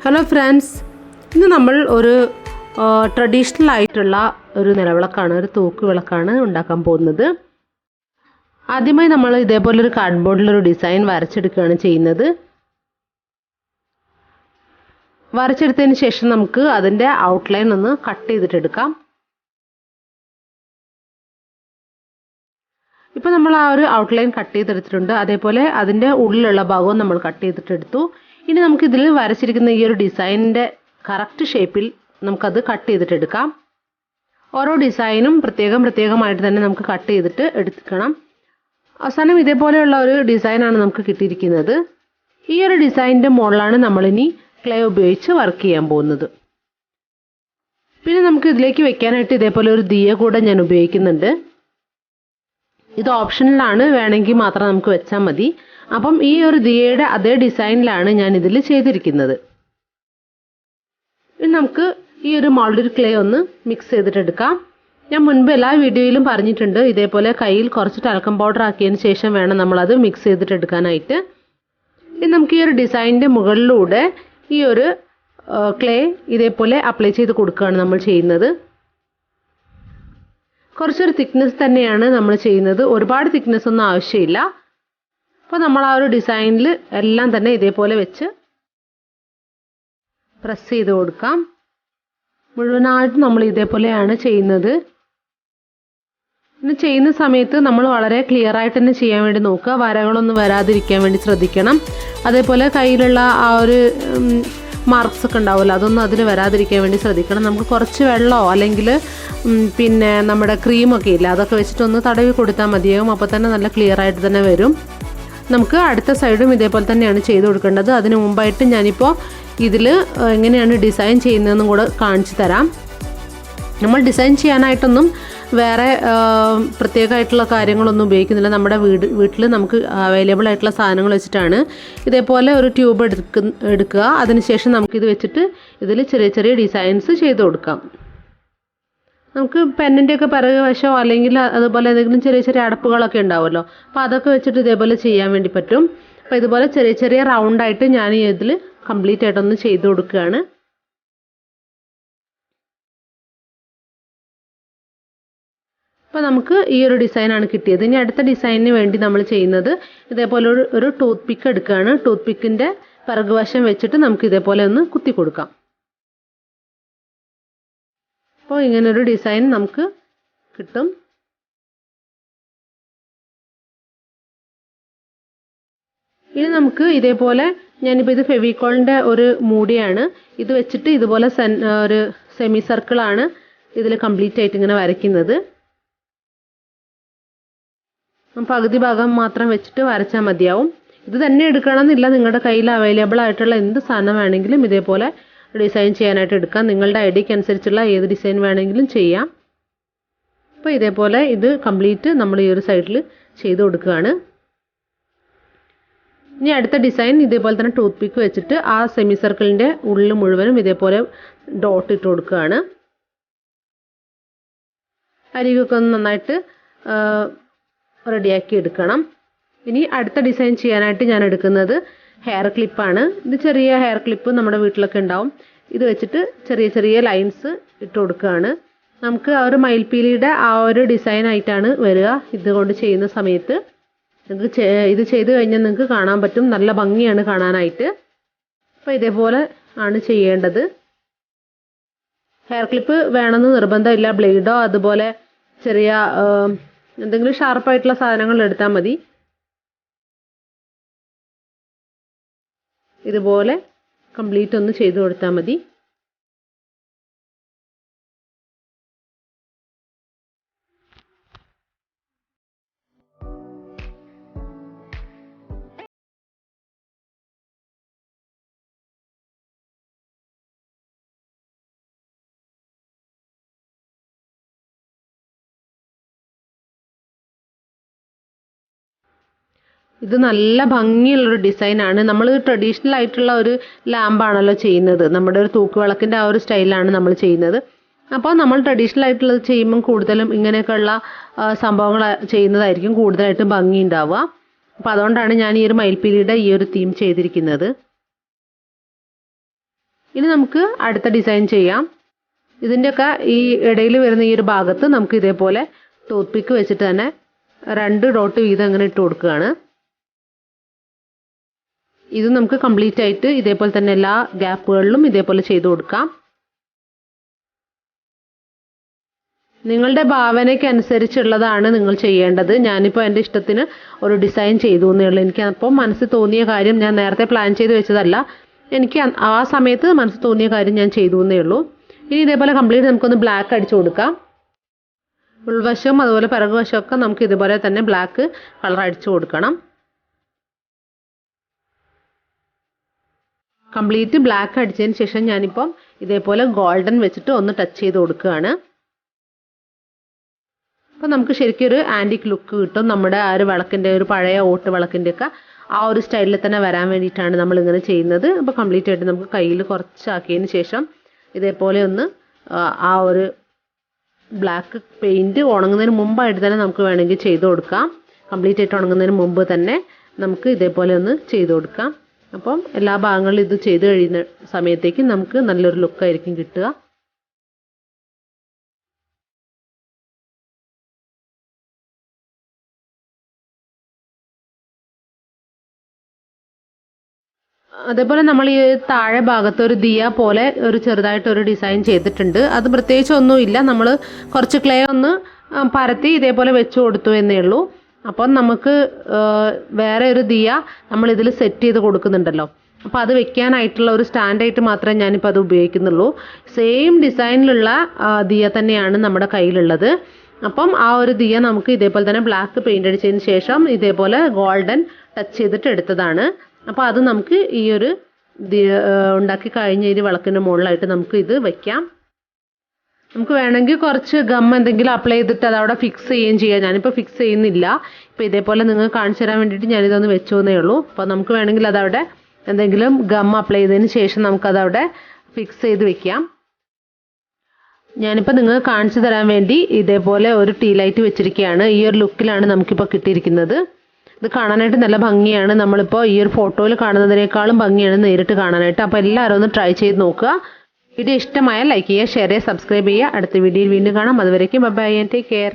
Hello friends, ഇന്ന് നമ്മൾ ഒരു ട്രഡീഷണൽ ആയിട്ടുള്ള ഒരു നിലവിളക്കാണ്, ഒരു തൂക്ക് വിളക്കാണ് ഉണ്ടാക്കാൻ പോകുന്നത്. ആദ്യമായി നമ്മൾ ഇതേപോലൊരു കാർഡ്ബോർഡിലൊരു ഡിസൈൻ വരച്ചെടുക്കുകയാണ് ചെയ്യുന്നത്. വരച്ചെടുത്തതിന് ശേഷം നമുക്ക് അതിൻ്റെ ഔട്ട്ലൈൻ ഒന്ന് കട്ട് ചെയ്തിട്ടെടുക്കാം. ഇപ്പോൾ നമ്മൾ ആ ഒരു ഔട്ട്ലൈൻ കട്ട് ചെയ്തെടുത്തിട്ടുണ്ട്. അതേപോലെ അതിൻ്റെ ഉള്ളിലുള്ള ഭാഗവും നമ്മൾ കട്ട് ചെയ്തിട്ടെടുത്തു. ഇനി നമുക്കിതിൽ വരച്ചിരിക്കുന്ന ഈ ഒരു ഡിസൈനിൻ്റെ കറക്റ്റ് ഷേപ്പിൽ നമുക്കത് കട്ട് ചെയ്തിട്ടെടുക്കാം. ഓരോ ഡിസൈനും പ്രത്യേകമായിട്ട് തന്നെ നമുക്ക് കട്ട് ചെയ്തിട്ട് എടുക്കണം. അവസാനം ഇതേപോലെയുള്ള ഒരു ഡിസൈനാണ് നമുക്ക് കിട്ടിയിരിക്കുന്നത്. ഈ ഒരു ഡിസൈനിൻ്റെ മുകളിലാണ് നമ്മളിനി ക്ലേ ഉപയോഗിച്ച് വർക്ക് ചെയ്യാൻ പോകുന്നത്. പിന്നെ നമുക്ക് ഇതിലേക്ക് വെക്കാനായിട്ട് ഇതേപോലെ ഒരു ദിയ കൂടെ ഞാൻ ഉപയോഗിക്കുന്നുണ്ട്. ഇത് ഓപ്ഷനിലാണ്, വേണമെങ്കിൽ മാത്രം നമുക്ക് വെച്ചാൽ മതി. അപ്പം ഈ ഒരു ദിയയുടെ അതേ ഡിസൈനിലാണ് ഞാൻ ഇതിൽ ചെയ്തിരിക്കുന്നത്. ഇനി നമുക്ക് ഈ ഒരു മോൾഡഡ് ക്ലേ ഒന്ന് മിക്സ് ചെയ്തിട്ടെടുക്കാം. ഞാൻ മുൻപ് എല്ലാ വീഡിയോയിലും പറഞ്ഞിട്ടുണ്ട്, ഇതേപോലെ കയ്യിൽ കുറച്ച് ടാൽക്കം പൗഡർ ആക്കിയതിന് ശേഷം വേണം നമ്മളത് മിക്സ് ചെയ്തിട്ടെടുക്കാനായിട്ട്. ഇനി നമുക്ക് ഈ ഒരു ഡിസൈനിൻ്റെ മുകളിലൂടെ ഈ ഒരു ക്ലേ ഇതേപോലെ അപ്ലൈ ചെയ്ത് കൊടുക്കുകയാണ് നമ്മൾ ചെയ്യുന്നത്. കുറച്ചൊരു തിക്നെസ് തന്നെയാണ് നമ്മൾ ചെയ്യുന്നത്, ഒരുപാട് തിക്നെസ് ഒന്നും ആവശ്യമില്ല. അപ്പോൾ നമ്മൾ ആ ഒരു ഡിസൈനിൽ എല്ലാം തന്നെ ഇതേപോലെ വെച്ച് പ്രസ് ചെയ്ത് കൊടുക്കാം. മുഴുവനായിട്ട് നമ്മൾ ഇതേപോലെയാണ് ചെയ്യുന്നത്. ഇനി ചെയ്യുന്ന സമയത്ത് നമ്മൾ വളരെ ക്ലിയർ ആയിട്ട് തന്നെ ചെയ്യാൻ വേണ്ടി നോക്കുക, വരകളൊന്നും വരാതിരിക്കാൻ വേണ്ടി ശ്രദ്ധിക്കണം. അതേപോലെ കയ്യിലുള്ള ആ ഒരു മാർക്സ് ഒക്കെ ഉണ്ടാവില്ല, അതൊന്നും അതിൽ വരാതിരിക്കാൻ വേണ്ടി ശ്രദ്ധിക്കണം. നമുക്ക് കുറച്ച് വെള്ളമോ അല്ലെങ്കിൽ പിന്നെ നമ്മുടെ ക്രീമൊക്കെ ഇല്ല, അതൊക്കെ വെച്ചിട്ടൊന്ന് തടവി കൊടുത്താൽ മതിയാകും. അപ്പോൾ തന്നെ നല്ല ക്ലിയർ ആയിട്ട് തന്നെ വരും. നമുക്ക് അടുത്ത സൈഡും ഇതേപോലെ തന്നെയാണ് ചെയ്ത് കൊടുക്കേണ്ടത്. അതിന് മുമ്പായിട്ട് ഞാനിപ്പോൾ ഇതിൽ എങ്ങനെയാണ് ഡിസൈൻ ചെയ്യുന്നതെന്നും കൂടെ കാണിച്ചു തരാം. നമ്മൾ ഡിസൈൻ ചെയ്യാനായിട്ടൊന്നും വേറെ പ്രത്യേകമായിട്ടുള്ള കാര്യങ്ങളൊന്നും ഉപയോഗിക്കുന്നില്ല. നമ്മുടെ വീട്ടിൽ നമുക്ക് അവൈലബിൾ ആയിട്ടുള്ള സാധനങ്ങൾ വെച്ചിട്ടാണ് ഇതേപോലെ ഒരു ട്യൂബ് എടുക്കുക. അതിനുശേഷം നമുക്കിത് വെച്ചിട്ട് ഇതിൽ ചെറിയ ചെറിയ ഡിസൈൻസ് ചെയ്ത് കൊടുക്കാം. നമുക്ക് പെന്നിൻ്റെയൊക്കെ പിറകു വശമോ അല്ലെങ്കിൽ അതുപോലെ എന്തെങ്കിലും ചെറിയ ചെറിയ അടപ്പുകളൊക്കെ ഉണ്ടാവുമല്ലോ, അപ്പോൾ അതൊക്കെ വെച്ചിട്ട് ഇതേപോലെ ചെയ്യാൻ വേണ്ടി പറ്റും. അപ്പോൾ ഇതുപോലെ ചെറിയ ചെറിയ റൗണ്ടായിട്ട് ഞാൻ ഇതിൽ കംപ്ലീറ്റ് ആയിട്ടൊന്ന് ചെയ്ത് കൊടുക്കുകയാണ്. അപ്പോൾ നമുക്ക് ഈ ഒരു ഡിസൈനാണ് കിട്ടിയത്. ഇനി അടുത്ത ഡിസൈനിന് വേണ്ടി നമ്മൾ ചെയ്യുന്നത് ഇതേപോലെ ഒരു ടൂത്ത് പിക്ക് എടുക്കുകയാണ്. ടൂത്ത് പിക്കിൻ്റെ പിറകുവശം വെച്ചിട്ട് നമുക്ക് ഇതേപോലെ ഒന്ന് കുത്തി കൊടുക്കാം. അപ്പോൾ ഇങ്ങനൊരു ഡിസൈൻ നമുക്ക് കിട്ടും. ഇനി നമുക്ക് ഇതേപോലെ, ഞാനിപ്പോൾ ഇത് ഫെവിക്കോളിൻ്റെ ഒരു മൂടിയാണ്, ഇത് വെച്ചിട്ട് ഇതുപോലെ ഒരു സെമി സർക്കിളാണ് ഇതിൽ കംപ്ലീറ്റ് ആയിട്ട് ഇങ്ങനെ വരയ്ക്കുന്നത്. പകുതി ഭാഗം മാത്രം വെച്ചിട്ട് വരച്ചാൽ മതിയാവും. ഇത് തന്നെ എടുക്കണമെന്നില്ല, നിങ്ങളുടെ കയ്യിൽ അവൈലബിൾ ആയിട്ടുള്ള എന്ത് സാധനം വേണമെങ്കിലും ഇതേപോലെ ഡിസൈൻ ചെയ്യാനായിട്ട് എടുക്കാം. നിങ്ങളുടെ ഐഡിയക്ക് അനുസരിച്ചുള്ള ഏത് ഡിസൈൻ വേണമെങ്കിലും ചെയ്യാം. അപ്പോൾ ഇതേപോലെ ഇത് കംപ്ലീറ്റ് നമ്മൾ ഈ ഒരു സൈഡിൽ ചെയ്ത് കൊടുക്കുകയാണ്. ഇനി അടുത്ത ഡിസൈൻ ഇതേപോലെ തന്നെ ടൂത്ത് പിക്ക് വെച്ചിട്ട് ആ സെമി സർക്കിളിൻ്റെ ഉള്ളിൽ മുഴുവനും ഇതേപോലെ ഡോട്ട് ഇട്ട് കൊടുക്കുകയാണ്. അരികൊക്കെ ഒന്ന് നന്നായിട്ട് റെഡിയാക്കി എടുക്കണം. ഇനി അടുത്ത ഡിസൈൻ ചെയ്യാനായിട്ട് ഞാൻ എടുക്കുന്നത് ഹെയർ ക്ലിപ്പാണ്. ഇത് ചെറിയ ഹെയർ ക്ലിപ്പ് നമ്മുടെ വീട്ടിലൊക്കെ ഉണ്ടാവും. ഇത് വെച്ചിട്ട് ചെറിയ ചെറിയ ലൈൻസ് ഇട്ട് കൊടുക്കുകയാണ്. നമുക്ക് ആ ഒരു മയിൽപ്പീലിയുടെ ആ ഒരു ഡിസൈനായിട്ടാണ് വരിക ഇതുകൊണ്ട് ചെയ്യുന്ന സമയത്ത്. നിങ്ങൾക്ക് ഇത് ചെയ്ത് കഴിഞ്ഞാൽ നിങ്ങൾക്ക് കാണാൻ പറ്റും, നല്ല ഭംഗിയാണ് കാണാനായിട്ട്. അപ്പോൾ ഇതേപോലെ ആണ് ചെയ്യേണ്ടത്. ഹെയർ ക്ലിപ്പ് വേണമെന്ന് നിർബന്ധമില്ല, ബ്ലേഡോ അതുപോലെ ചെറിയ എന്തെങ്കിലും ഷാർപ്പായിട്ടുള്ള സാധനങ്ങൾ എടുത്താൽ മതി. ഇതുപോലെ കംപ്ലീറ്റ് ഒന്ന് ചെയ്ത് കൊടുത്താൽ മതി. ഇത് നല്ല ഭംഗിയുള്ളൊരു ഡിസൈനാണ്. നമ്മൾ ട്രഡീഷണൽ ആയിട്ടുള്ള ഒരു ലാമ്പാണല്ലോ ചെയ്യുന്നത്, നമ്മുടെ ഒരു തൂക്കുവിളക്കിൻ്റെ ആ ഒരു സ്റ്റൈലാണ് നമ്മൾ ചെയ്യുന്നത്. അപ്പോൾ നമ്മൾ ട്രഡീഷണൽ ആയിട്ടുള്ളത് ചെയ്യുമ്പം കൂടുതലും ഇങ്ങനെയൊക്കെയുള്ള സംഭവങ്ങൾ ചെയ്യുന്നതായിരിക്കും കൂടുതലായിട്ടും ഭംഗി ഉണ്ടാവുക. അപ്പോൾ അതുകൊണ്ടാണ് ഞാൻ ഈ ഒരു മയിൽപ്പീലിയുടെ ഈ ഒരു തീം ചെയ്തിരിക്കുന്നത്. ഇനി നമുക്ക് അടുത്ത ഡിസൈൻ ചെയ്യാം. ഇതിൻ്റെയൊക്കെ ഈ ഇടയിൽ വരുന്ന ഈ ഒരു ഭാഗത്ത് നമുക്ക് ഇതേപോലെ ടൂത്ത് പിക്ക് വെച്ചിട്ട് തന്നെ 2 ഡോട്ട് വീതം അങ്ങനെ ഇട്ട് കൊടുക്കുകയാണ്. ഇത് നമുക്ക് കംപ്ലീറ്റ് ആയിട്ട് ഇതേപോലെ തന്നെ എല്ലാ ഗ്യാപ്പുകളിലും ഇതേപോലെ ചെയ്ത് കൊടുക്കാം. നിങ്ങളുടെ ഭാവനയ്ക്ക് അനുസരിച്ചുള്ളതാണ് നിങ്ങൾ ചെയ്യേണ്ടത്. ഞാനിപ്പോൾ എൻ്റെ ഇഷ്ടത്തിന് ഒരു ഡിസൈൻ ചെയ്തു എന്നേ ഉള്ളൂ. എനിക്ക് അപ്പം മനസ്സിൽ തോന്നിയ കാര്യം, ഞാൻ നേരത്തെ പ്ലാൻ ചെയ്ത് വെച്ചതല്ല, എനിക്ക് ആ സമയത്ത് മനസ്സിൽ തോന്നിയ കാര്യം ഞാൻ ചെയ്തു എന്നേ ഉള്ളൂ. ഇനി ഇതേപോലെ കംപ്ലീറ്റ് നമുക്കൊന്ന് ബ്ലാക്ക് അടിച്ചു കൊടുക്കാം. ഉൾവശവും അതുപോലെ പിറകുവശമൊക്കെ നമുക്ക് ഇതുപോലെ തന്നെ ബ്ലാക്ക് കളർ അടിച്ചു കൊടുക്കണം. കംപ്ലീറ്റ് ബ്ലാക്ക് അടിച്ചതിന് ശേഷം ഞാനിപ്പം ഇതേപോലെ ഗോൾഡൻ വെച്ചിട്ട് ഒന്ന് ടച്ച് ചെയ്ത് കൊടുക്കുകയാണ്. അപ്പോൾ നമുക്ക് ശരിക്കും ഒരു ആൻറ്റിക് ലുക്ക് കിട്ടും. നമ്മുടെ ആ ഒരു വിളക്കിൻ്റെ, ഒരു പഴയ ഓട്ട് വിളക്കിൻ്റെ ഒക്കെ ആ ഒരു സ്റ്റൈലിൽ തന്നെ വരാൻ വേണ്ടിയിട്ടാണ് നമ്മളിങ്ങനെ ചെയ്യുന്നത്. അപ്പോൾ കംപ്ലീറ്റ് ആയിട്ട് നമുക്ക് കയ്യിൽ കുറച്ചാക്കിയതിന് ശേഷം ഇതേപോലെ ഒന്ന് ആ ഒരു ബ്ലാക്ക് പെയിൻറ്റ് ഉണങ്ങുന്നതിന് മുമ്പായിട്ട് തന്നെ നമുക്ക് വേണമെങ്കിൽ ചെയ്ത് കൊടുക്കാം. കംപ്ലീറ്റ് ആയിട്ട് ഉണങ്ങുന്നതിന് മുമ്പ് തന്നെ നമുക്ക് ഇതേപോലെ ഒന്ന് ചെയ്ത് കൊടുക്കാം. അപ്പം എല്ലാ ഭാഗങ്ങളിലും ഇത് ചെയ്ത് കഴിയുന്ന സമയത്തേക്ക് നമുക്ക് നല്ലൊരു ലുക്കായിരിക്കും കിട്ടുക. അതേപോലെ നമ്മൾ ഈ താഴെ ഭാഗത്ത് ഒരു ദിയ പോലെ ഒരു ചെറുതായിട്ടൊരു ഡിസൈൻ ചെയ്തിട്ടുണ്ട്. അത് പ്രത്യേകിച്ച് ഒന്നുമില്ല, നമ്മൾ കുറച്ച് ക്ലേ ഒന്ന് പരത്തി ഇതേപോലെ വെച്ച് കൊടുത്തു എന്നേ ഉള്ളൂ. അപ്പം നമുക്ക് വേറെ ഒരു ദിയ നമ്മളിതിൽ സെറ്റ് ചെയ്ത് കൊടുക്കുന്നുണ്ടല്ലോ, അപ്പോൾ അത് വെക്കാനായിട്ടുള്ള ഒരു സ്റ്റാൻഡായിട്ട് മാത്രമേ ഞാനിപ്പോൾ അത് ഉപയോഗിക്കുന്നുള്ളൂ. സെയിം ഡിസൈനിലുള്ള ദിയ തന്നെയാണ് നമ്മുടെ കയ്യിലുള്ളത്. അപ്പം ആ ഒരു ദിയ നമുക്ക് ഇതേപോലെ തന്നെ ബ്ലാക്ക് പെയിൻ്റ് അടിച്ചതിന് ശേഷം ഇതേപോലെ ഗോൾഡൻ ടച്ച് ചെയ്തിട്ട് എടുത്തതാണ്. അപ്പോൾ അത് നമുക്ക് ഈ ഒരു ഉണ്ടാക്കി കഴിഞ്ഞ ഈ വിളക്കിൻ്റെ മുകളിലായിട്ട് നമുക്ക് ഇത് വയ്ക്കാം. നമുക്ക് വേണമെങ്കിൽ കുറച്ച് ഗം എന്തെങ്കിലും അപ്ലൈ ചെയ്തിട്ട് അതവിടെ ഫിക്സ് ചെയ്യുകയും ചെയ്യാം. ഞാനിപ്പോൾ ഫിക്സ് ചെയ്യുന്നില്ല. ഇപ്പോൾ ഇതേപോലെ നിങ്ങൾക്ക് കാണിച്ചു തരാൻ വേണ്ടിയിട്ട് ഞാനിതൊന്ന് വെച്ചോന്നേ ഉള്ളൂ. അപ്പോൾ നമുക്ക് വേണമെങ്കിൽ അതവിടെ എന്തെങ്കിലും ഗം അപ്ലൈ ചെയ്തതിന് ശേഷം നമുക്കതവിടെ ഫിക്സ് ചെയ്ത് വെക്കാം. ഞാനിപ്പോൾ നിങ്ങൾക്ക് കാണിച്ചു തരാൻ വേണ്ടി ഇതേപോലെ ഒരു ടീ ലൈറ്റ് വെച്ചിരിക്കുകയാണ്. ഈ ഒരു ലുക്കിലാണ് നമുക്കിപ്പോൾ കിട്ടിയിരിക്കുന്നത്. ഇത് കാണാനായിട്ട് നല്ല ഭംഗിയാണ്. നമ്മളിപ്പോൾ ഈ ഒരു ഫോട്ടോയിൽ കാണുന്നതിനേക്കാളും ഭംഗിയാണ് നേരിട്ട് കാണാനായിട്ട്. അപ്പോൾ എല്ലാവരും ഒന്ന് ട്രൈ ചെയ്ത് നോക്കുക. വീഡിയോ ഇഷ്ടമായാൽ ലൈക്ക് ചെയ്യുക, ഷെയർ ചെയ്യുക, സബ്സ്ക്രൈബ് ചെയ്യുക. അടുത്ത വീഡിയോയിൽ വീണ്ടും കാണാം. അതുവരേക്കും bye bye and take care.